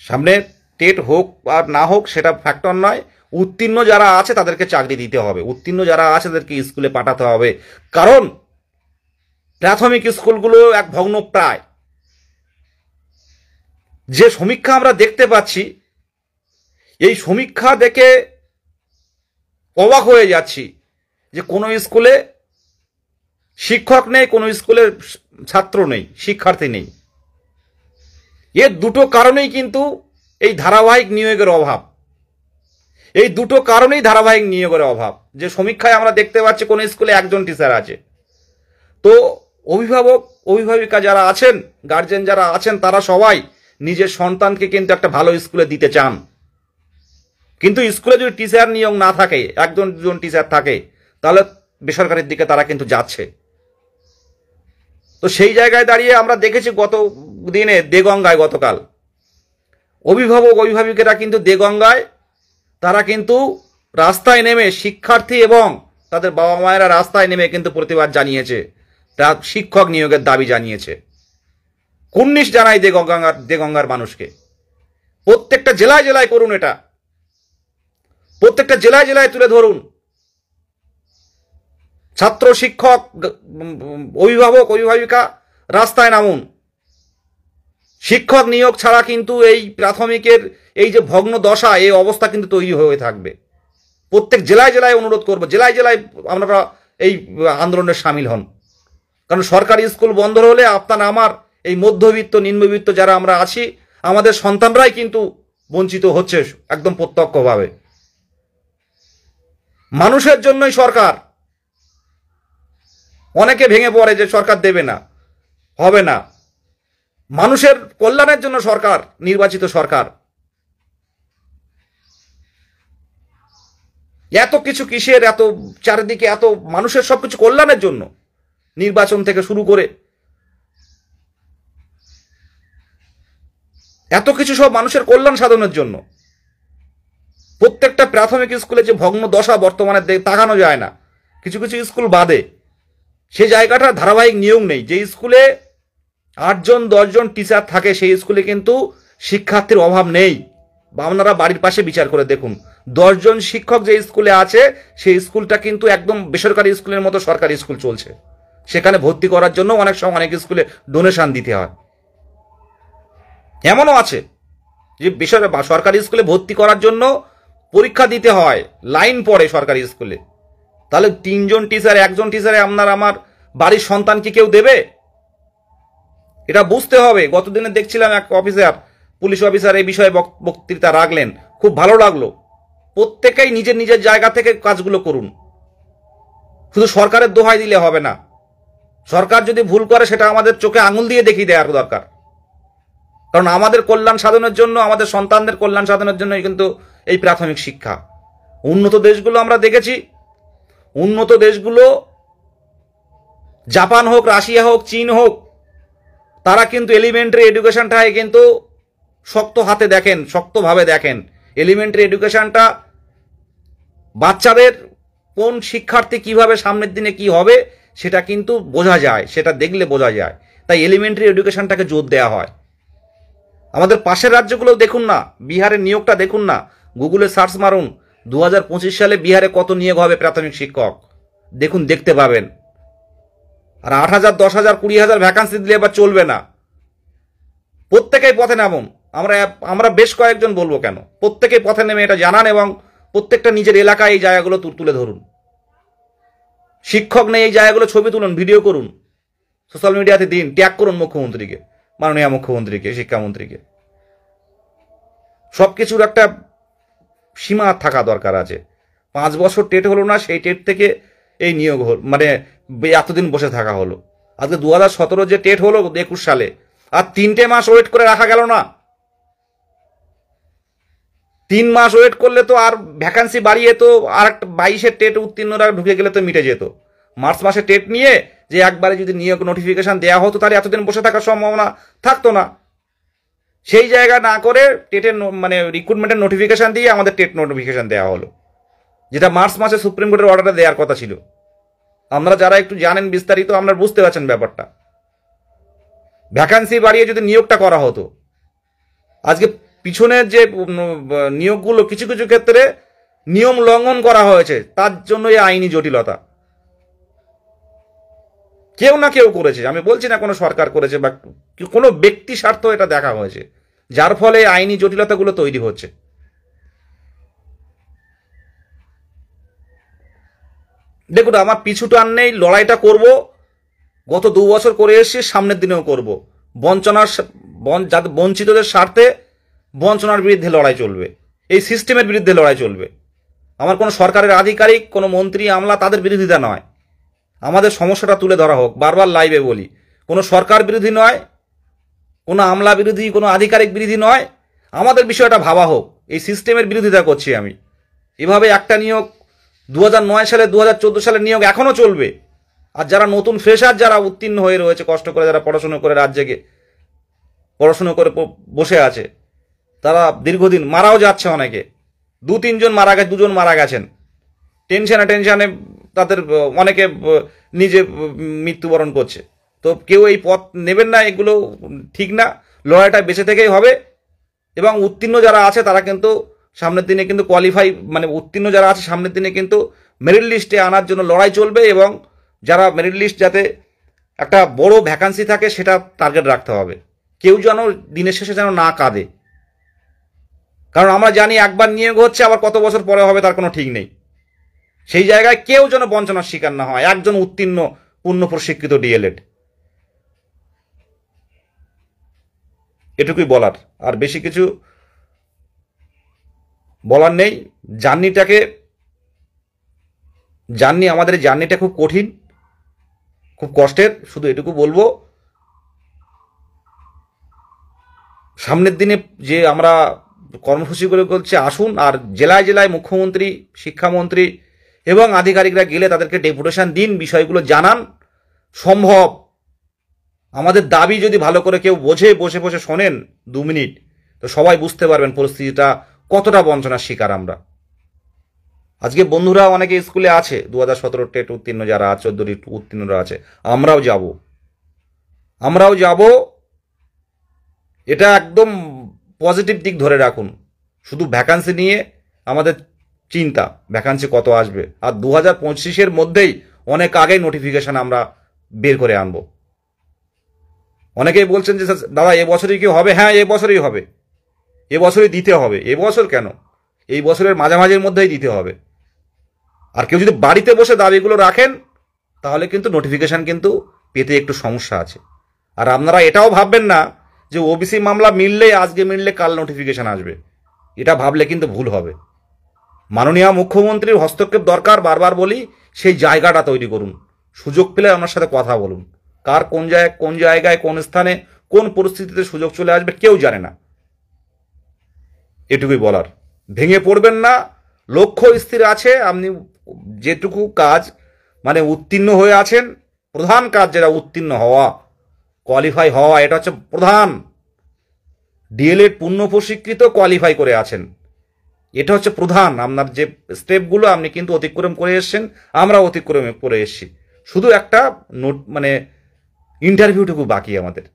সামনে টেট হোক আর না হোক সেটা ফ্যাক্টর নয়, উত্তীর্ণ যারা আছে তাদেরকে চাকরি দিতে হবে, উত্তীর্ণ যারা আছে তাদেরকে স্কুলে পাঠাতে হবে। কারণ প্রাথমিক স্কুলগুলো এক ভগ্নপ্রায়। যে সমীক্ষা আমরা দেখতে পাচ্ছি, এই সমীক্ষা দেখে অবাক হয়ে যাচ্ছি যে কোনো স্কুলে শিক্ষক নেই, কোনো স্কুলে ছাত্র নেই, শিক্ষার্থী নেই। এর দুটো কারণেই কিন্তু এই ধারাবাহিক নিয়োগের অভাব। এই দুটো কারণেই ধারাবাহিক নিয়োগের অভাব। যে সমীক্ষায় আমরা দেখতে পাচ্ছি কোনো স্কুলে একজন টিচার আছে। তো অভিভাবিকা যারা আছেন, গার্জেন যারা আছেন, তারা সবাই নিজের সন্তানকে কিন্তু একটা ভালো স্কুলে দিতে চান, কিন্তু স্কুলে যদি টিচার নিয়োগ না থাকে, একজন দুজন টিচার থাকে, তাহলে বেসরকারির দিকে তারা কিন্তু যাচ্ছে। তো সেই জায়গায় দাঁড়িয়ে আমরা দেখেছি গত দিনে দেগঙ্গায় গতকাল অভিভাবক অভিভাবিকেরা কিন্তু দেগঙ্গায় তারা কিন্তু রাস্তায় নেমে শিক্ষার্থী এবং তাদের বাবা মায়েরা রাস্তায় নেমে কিন্তু প্রতিবাদ জানিয়েছে, তার শিক্ষক নিয়োগের দাবি জানিয়েছে। কুর্নিশ জানাই দেগঙ্গার মানুষকে। প্রত্যেকটা জেলায় জেলায় করুন, এটা প্রত্যেকটা জেলায় জেলায় তুলে ধরুন। ছাত্র শিক্ষক অভিভাবক অভিভাবিকা রাস্তায় নামুন। শিক্ষক নিয়োগ ছাড়া কিন্তু এই প্রাথমিকের এই যে ভগ্ন দশা, এই অবস্থা কিন্তু তৈরি হয়ে থাকবে। প্রত্যেক জেলায় জেলায় অনুরোধ করব, জেলায় জেলায় আপনারা এই আন্দোলনে সামিল হন। কারণ সরকারি স্কুল বন্ধ হলে আপনার আমার এই মধ্যবিত্ত নিম্নবিত্ত যারা আমরা আছি, আমাদের সন্তানরাই কিন্তু বঞ্চিত হচ্ছে একদম প্রত্যক্ষভাবে। মানুষের জন্যই সরকার। অনেকে ভেঙে পড়ে যে সরকার দেবে না, হবে না। মানুষের কল্যাণের জন্য সরকার, নির্বাচিত সরকার। এত কিছু কিসের, এত চারিদিকে এত মানুষের সবকিছু কল্যাণের জন্য, নির্বাচন থেকে শুরু করে এত কিছু সব মানুষের কল্যাণ সাধনের জন্য। প্রত্যেকটা প্রাথমিক স্কুলে যে ভগ্ন দশা বর্তমানে তাকানো যায় না, কিছু কিছু স্কুল বাদে, সে জায়গাটা ধারাবাহিক নিয়োগ নেই। যে স্কুলে 8 জন 10 জন টিচার থাকে সেই স্কুলে কিন্তু শিক্ষার্থীর অভাব নেই। বা আপনারা বাড়ির পাশে বিচার করে দেখুন, 10 জন শিক্ষক যে স্কুলে আছে সেই স্কুলটা কিন্তু একদম বেসরকারি স্কুলের মতো সরকারি স্কুল চলছে। সেখানে ভর্তি করার জন্য অনেক সময় অনেক স্কুলে ডোনেশন দিতে হয়। এমনও আছে যে সরকারি স্কুলে ভর্তি করার জন্য পরীক্ষা দিতে হয়, লাইন পড়ে সরকারি স্কুলে। তাহলে 3 জন টিচার 1 জন টিচারে আপনার আমার বাড়ির সন্তান কি কেউ দেবে? এটা বুঝতে হবে। গতদিনে দেখছিলাম এক অফিসার, পুলিশ অফিসার এই বিষয়ে বক্তৃতা রাখলেন, খুব ভালো লাগলো। প্রত্যেকেই নিজের নিজের জায়গা থেকে কাজগুলো করুন, শুধু সরকারের দোহাই দিলে হবে না। সরকার যদি ভুল করে সেটা আমাদের চোখে আঙুল দিয়ে দেখিয়ে দেওয়ার দরকার। কারণ আমাদের কল্যাণ সাধনের জন্য, আমাদের সন্তানদের কল্যাণ সাধনের জন্যই কিন্তু এই প্রাথমিক শিক্ষা। উন্নত দেশগুলো আমরা দেখেছি, উন্নত দেশগুলো জাপান হোক, রাশিয়া হোক, চীন হোক, তারা কিন্তু এলিমেন্টারি এডুকেশনটাই কিন্তু শক্ত হাতে দেখেন, শক্তভাবে দেখেন। এলিমেন্টারি এডুকেশনটা বাচ্চাদের কোন শিক্ষার্থী কিভাবে সামনের দিনে কি হবে সেটা কিন্তু বোঝা যায়, সেটা দেখলে বোঝা যায়। তাই এলিমেন্টারি এডুকেশনটাকে জোর দেওয়া হয়। আমাদের পাশের রাজ্যগুলো দেখুন না, বিহারের নিয়োগটা দেখুন না, গুগলে সার্চ মারুন 2025 সালে বিহারে কত নিয়োগ হবে প্রাথমিক শিক্ষক, দেখুন, দেখতে পাবেন। আর 8,000 10,000 20,000 ভ্যাকান্সি দিলে এবার চলবে না। প্রত্যেকেই পথে নামুন। আমরা বেশ কয়েকজন বলবো কেন, প্রত্যেকেই পথে নেমে এটা জানান এবং প্রত্যেকটা নিজের এলাকায় এই জায়গাগুলো তুলে ধরুন। শিক্ষক নেই এই জায়গাগুলো ছবি তুলুন, ভিডিও করুন, সোশ্যাল মিডিয়াতে দিন, ট্যাগ করুন মুখ্যমন্ত্রীকে, মাননীয় মুখ্যমন্ত্রীকে, শিক্ষামন্ত্রীকে। সবকিছুর একটা সীমা থাকা দরকার আছে। 5 বছর টেট হলো না, সেই টেট থেকে এই নিয়োগ হল, মানে এতদিন বসে থাকা হলো। আজকে 2017 যে টেট হলো 21 সালে, আর 3টে মাস ওয়েট করে রাখা গেল না। 3 মাস ওয়েট করলে তো আর ভ্যাকান্সি বাড়িয়ে তো আর 22-এর টেট উত্তীর্ণরা ঢুকে গেলে তো মিটে যেত। মার্চ মাসে টেট নিয়ে যে একবারে যদি নিয়োগ নোটিফিকেশন দেওয়া হতো তাহলে এতদিন বসে থাকার সম্ভাবনা থাকতো না। সেই জায়গা না করে টেটের মানে রিক্রুটমেন্টের নোটিফিকেশন দিয়ে আমাদের টেট নোটিফিকেশন দেওয়া হলো, যেটা মার্চ মাসে সুপ্রিম কোর্টের অর্ডারে দেওয়ার কথা ছিল। আপনারা যারা একটু জানেন বিস্তারিত, আপনারা বুঝতে পারছেন ব্যাপারটা। ভ্যাকান্সি বাড়িয়ে যদি নিয়োগটা করা হতো, আজকে পিছনের যে নিয়োগগুলো কিছু কিছু ক্ষেত্রে নিয়ম লঙ্ঘন করা হয়েছে, তার জন্য এই আইনি জটিলতা। কেউ না কেউ করেছে, আমি বলছি না কোনো সরকার করেছে বা কোনো ব্যক্তি স্বার্থ এটা দেখা হয়েছে, যার ফলে আইনি জটিলতাগুলো তৈরি হচ্ছে। দেখুন, আমার পিছু টান নেই, লড়াইটা করব। গত 2 বছর করে এসেছি, সামনের দিনেও করব। বঞ্চিতদের স্বার্থে বঞ্চনার বিরুদ্ধে লড়াই চলবে, এই সিস্টেমের বিরুদ্ধে লড়াই চলবে। আমার কোনো সরকারের আধিকারিক, কোনো মন্ত্রী আমলা তাদের বিরোধিতা নয়। আমাদের সমস্যাটা তুলে ধরা হোক। বারবার লাইভে বলি, কোনো সরকার বিরোধী নয়, কোনো আমলা বিরোধী, কোনো আধিকারিক বিরোধী নয়। আমাদের বিষয়টা ভাবা হোক। এই সিস্টেমের বিরোধিতা করছি আমি। এভাবে একটা নিয়োগ 2009 সালে 2014 সালের নিয়োগ এখনো চলবে। আর যারা নতুন ফ্রেশার, যারা উত্তীর্ণ হয়ে রয়েছে কষ্ট করে, যারা পড়াশোনা করে রাজ্যকে, পড়াশুনো করে বসে আছে, তারা দীর্ঘদিন মারাও যাচ্ছে, অনেকে 2-3 জন মারা গেছে, 2 জন মারা গেছেন টেনশনে তাদের, অনেকে নিজে মৃত্যুবরণ করছে। তো কেউ এই পথ নেবেন না, এগুলো ঠিক না। লড়াইটা বেঁচে থেকেই হবে এবং উত্তীর্ণ যারা আছে তারা কিন্তু সামনের দিনে কিন্তু কোয়ালিফাই, মানে উত্তীর্ণ যারা আছে সামনের দিনে কিন্তু মেরিট লিস্টে আনার জন্য লড়াই চলবে এবং যারা মেরিট লিস্ট যাতে একটা বড় ভ্যাকান্সি থাকে সেটা টার্গেট রাখতে হবে। কেউ যেন দিনের শেষে যেন না কাঁদে, কারণ আমরা জানি একবার নিয়োগ হচ্ছে, আবার কত বছর পরে হবে তার কোনো ঠিক নেই। সেই জায়গায় কেউ যেন বঞ্চনার শিকার না হয়, একজন উত্তীর্ণ পূর্ণ প্রশিক্ষিত ডিএলএড। এটুকুই বলার, আর বেশি কিছু বলার নেই। আমাদের জার্নিটা খুব কঠিন, খুব কষ্টের। শুধু এটুকু বলবো, সামনের দিনে যে আমরা কর্মসূচিগুলো করছি, আসুন আর জেলায় জেলায় মুখ্যমন্ত্রী, শিক্ষামন্ত্রী এবং আধিকারিকরা গেলে তাদেরকে ডেপুটেশন দিন, বিষয়গুলো জানান। সম্ভব আমাদের দাবি যদি ভালো করে কেউ বোঝে, বসে বসে শোনেন 2 মিনিট, তো সবাই বুঝতে পারবেন পরিস্থিতিটা কতটা বঞ্চনার শিকার আমরা। আজকে বন্ধুরা অনেকে স্কুলে আছে, 2017 টেট উত্তীর্ণ যারা আছে, 14 উত্তীর্ণরা আছে, আমরাও যাব। এটা একদম পজিটিভ দিক ধরে রাখুন। শুধু ভ্যাকান্সি নিয়ে আমাদের চিন্তা, ভ্যাকান্সি কত আসবে, আর 2025-এর মধ্যেই অনেক আগেই নোটিফিকেশন আমরা বের করে আনবো। অনেকেই বলছেন যে দাদা এবছরই কি হবে? হ্যাঁ, এবছরই হবে, এবছরই দিতে হবে। এবছর কেন, এই বছরের মাঝামাঝির মধ্যেই দিতে হবে। আর কেউ যদি বাড়িতে বসে দাবিগুলো রাখেন তাহলে কিন্তু নোটিফিকেশন কিন্তু পেতে একটু সমস্যা আছে। আর আপনারা এটাও ভাববেন না যে ওবিসি মামলা আজকে মিললে কাল নোটিফিকেশন আসবে, এটা ভাবলে কিন্তু ভুল হবে। মাননীয় মুখ্যমন্ত্রীর হস্তক্ষেপ দরকার, বারবার বলি, সেই জায়গাটা তৈরি করুন। সুযোগ পেলে আমার সাথে কথা বলুন। কার কোন জায়গায় কোন স্থানে কোন পরিস্থিতিতে সুযোগ চলে আসবে কেউ জানে না। এটুকুই বলার। ভেঙে পড়বেন না, লক্ষ্য স্থির আছে। আপনি যেটুকু কাজ, মানে উত্তীর্ণ হয়ে আছেন, প্রধান কাজ যেটা উত্তীর্ণ হওয়া, কোয়ালিফাই হওয়া, এটা হচ্ছে প্রধান। ডিএলএড পূর্ণ প্রশিক্ষিত কোয়ালিফাই করে আছেন, এটা হচ্ছে প্রধান। আপনার যে স্টেপগুলো আপনি কিন্তু অতিক্রম করে এসছেন, আমরা অতিক্রম করে এসছি। শুধু একটা মানে ইন্টারভিউটুকু বাকি আমাদের,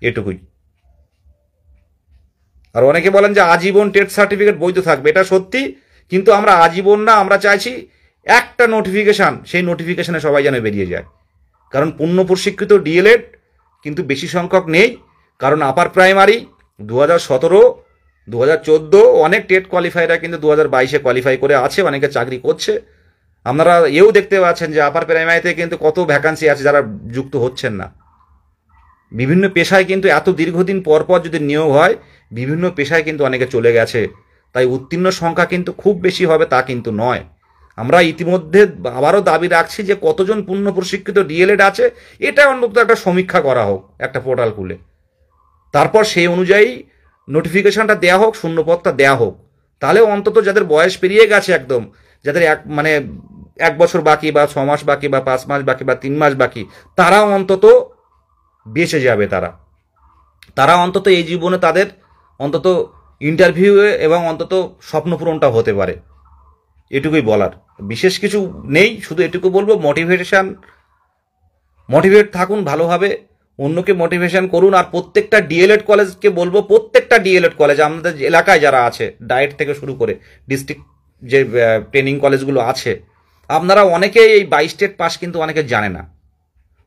এটুকুই। আর অনেকে বলেন যে আজীবন টেট সার্টিফিকেট বৈধ থাকবে, এটা সত্যি, কিন্তু আমরা আজীবন না, আমরা চাইছি একটা নোটিফিকেশান, সেই নোটিফিকেশানে সবাই যেন বেরিয়ে যায়। কারণ পূর্ণ প্রশিক্ষিত ডিএলএড কিন্তু বেশি সংখ্যক নেই, কারণ আপার প্রাইমারি 2017, 2014 অনেক টেট কোয়ালিফাইরা কিন্তু 2022-এ কোয়ালিফাই করে আছে, অনেকে চাকরি করছে। আপনারা এও দেখতে পাচ্ছেন যে আপার প্রাইমারিতে কিন্তু কত ভ্যাকান্সি আছে যারা যুক্ত হচ্ছেন না। বিভিন্ন পেশায় কিন্তু এত দীর্ঘদিন পর যদি নিয়োগ হয়, বিভিন্ন পেশায় কিন্তু অনেকে চলে গেছে। তাই উত্তীর্ণ সংখ্যা কিন্তু খুব বেশি হবে তা কিন্তু নয়। আমরা ইতিমধ্যে আবারও দাবি রাখছি যে কতজন পূর্ণ প্রশিক্ষিত ডিএলএড আছে, এটা অন্তত একটা সমীক্ষা করা হোক একটা পোর্টাল খুলে। তারপর সেই অনুযায়ী নোটিফিকেশনটা দেওয়া হোক, শূন্যপদটা দেওয়া হোক। তাহলে অন্তত যাদের বয়স পেরিয়ে গেছে একদম, যাদের 1 বছর বাকি বা 6 মাস বাকি বা 5 মাস বাকি বা 3 মাস বাকি, তারা অন্তত বেঁচে যাবে। তারা অন্তত এই জীবনে তাদের অন্তত ইন্টারভিউয়ে এবং অন্তত স্বপ্নপূরণটা হতে পারে। এটুকুই বলার, বিশেষ কিছু নেই। শুধু এটুকু বলবো, মোটিভেট থাকুন ভালোভাবে, অন্যকে মোটিভেশন করুন। আর প্রত্যেকটা ডিএলএড কলেজকে বলবো, প্রত্যেকটা ডিএলএড কলেজ আমাদের এলাকায় যারা আছে, ডায়েট থেকে শুরু করে ডিস্ট্রিক্ট যে ট্রেনিং কলেজগুলো আছে, আপনারা অনেকেই এই 22 স্টেট পাস কিন্তু অনেকে জানে না।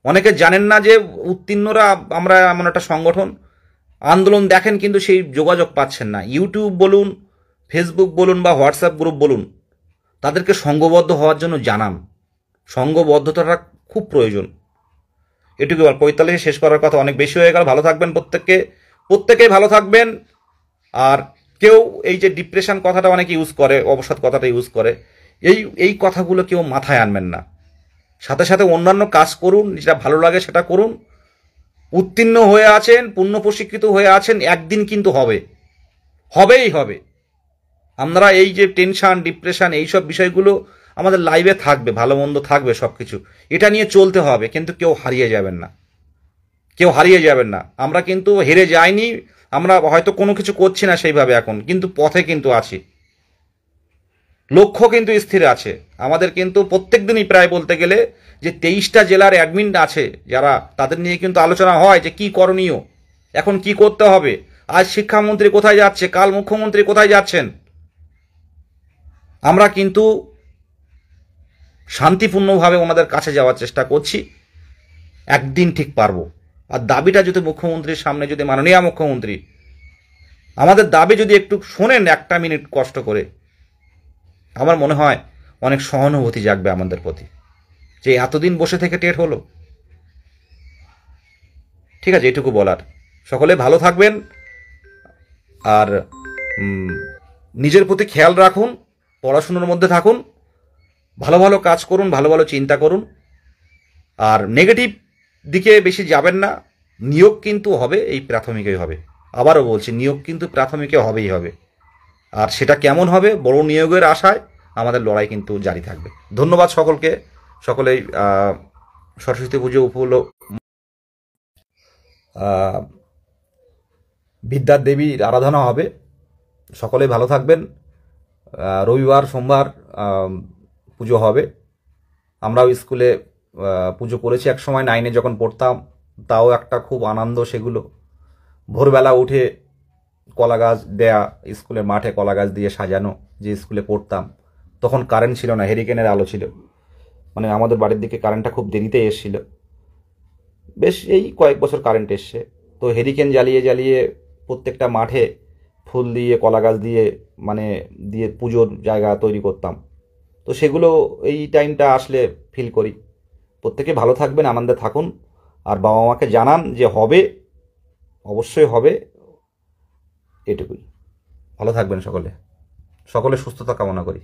অনেকে জানেন না যে উত্তীর্ণরা আমরা এমন একটা সংগঠন, আন্দোলন দেখেন কিন্তু সেই যোগাযোগ পাচ্ছেন না। ইউটিউব বলুন, ফেসবুক বলুন বা হোয়াটসঅ্যাপ গ্রুপ বলুন, তাদেরকে সংঘবদ্ধ হওয়ার জন্য জানান। সংঘবদ্ধতাটা খুব প্রয়োজন। এটুকু 45 শেষ করার কথা, অনেক বেশি হয়ে গেল। ভালো থাকবেন প্রত্যেকেই ভালো থাকবেন। আর কেউ এই যে ডিপ্রেশন কথাটা অনেকে ইউজ করে, অবসাদ কথাটা ইউজ করে, এই কথাগুলো কেউ মাথায় আনবেন না। সাথে সাথে অন্যান্য কাজ করুন, যেটা ভালো লাগে সেটা করুন। উত্তীর্ণ হয়ে আছেন, পূর্ণ প্রশিক্ষিত হয়ে আছেন, একদিন কিন্তু হবেই হবে। আপনারা এই যে টেনশন, ডিপ্রেশন, এইসব বিষয়গুলো আমাদের লাইফে থাকবে, ভালো মন্দ থাকবে, সব কিছু এটা নিয়ে চলতে হবে, কিন্তু কেউ হারিয়ে যাবেন না। কেউ হারিয়ে যাবেন না। আমরা কিন্তু হেরে যাইনি, আমরা হয়তো কোনো কিছু করছি না সেইভাবে এখন, কিন্তু পথে কিন্তু আছি, লক্ষ্য কিন্তু স্থির আছে আমাদের। কিন্তু প্রত্যেক দিনই প্রায় বলতে গেলে যে 23টা জেলার অ্যাডমিন আছে যারা, তাদের নিয়ে কিন্তু আলোচনা হয় যে কি করণীয়, এখন কি করতে হবে। আজ শিক্ষামন্ত্রী কোথায় যাচ্ছে, কাল মুখ্যমন্ত্রী কোথায় যাচ্ছেন। আমরা কিন্তু শান্তিপূর্ণভাবে ওনাদের কাছে যাওয়ার চেষ্টা করছি, একদিন ঠিক পারবো। আর দাবিটা যদি মুখ্যমন্ত্রীর সামনে, যদি মাননীয় মুখ্যমন্ত্রী আমাদের দাবি যদি একটু শোনেন 1টা মিনিট কষ্ট করে, আমার মনে হয় অনেক সহানুভূতি জাগবে আমাদের প্রতি, যে এতদিন বসে থেকে টেট হলো। ঠিক আছে, এটুকু বলার। সকলে ভালো থাকবেন, আর নিজের প্রতি খেয়াল রাখুন, পড়াশুনোর মধ্যে থাকুন, ভালো ভালো কাজ করুন, ভালো ভালো চিন্তা করুন, আর নেগেটিভ দিকে বেশি যাবেন না। নিয়োগ কিন্তু হবে, এই প্রাথমিকই হবে। আবারও বলছি, নিয়োগ কিন্তু প্রাথমিকে হবেই হবে। আর সেটা কেমন হবে, বড় নিয়োগের আশায় আমাদের লড়াই কিন্তু জারি থাকবে। ধন্যবাদ সকলকে। সকলেই সরস্বতী পুজো বিদ্যার দেবীর আরাধনা হবে। সকলেই ভালো থাকবেন। রবিবার সোমবার পুজো হবে। আমরাও স্কুলে পুজো করেছি এক সময়, 9-এ যখন পড়তাম, তাও একটা খুব আনন্দ সেগুলো। ভোরবেলা উঠে কলা গাছ দেয়া, স্কুলের মাঠে কলা গাছ দিয়ে সাজানো, যে স্কুলে পড়তাম তখন কারেন্ট ছিল না, হেরিকেনের আলো ছিল। মানে আমাদের বাড়ির দিকে কারেন্টটা খুব দেরিতে এসেছিল, বেশ এই কয়েক বছর কারেন্ট এসছে। তো হেরিকেন জ্বালিয়ে জ্বালিয়ে প্রত্যেকটা মাঠে ফুল দিয়ে, কলা গাছ দিয়ে, মানে দিয়ে পুজোর জায়গা তৈরি করতাম। তো সেগুলো এই টাইমটা আসলে ফিল করি। প্রত্যেকে ভালো থাকবেন, আনন্দে থাকুন, আর বাবা মাকে জানান যে হবে, অবশ্যই হবে। এটুকুই। ভালো থাকবেন সকলে, সকলে সুস্থতা কামনা করি।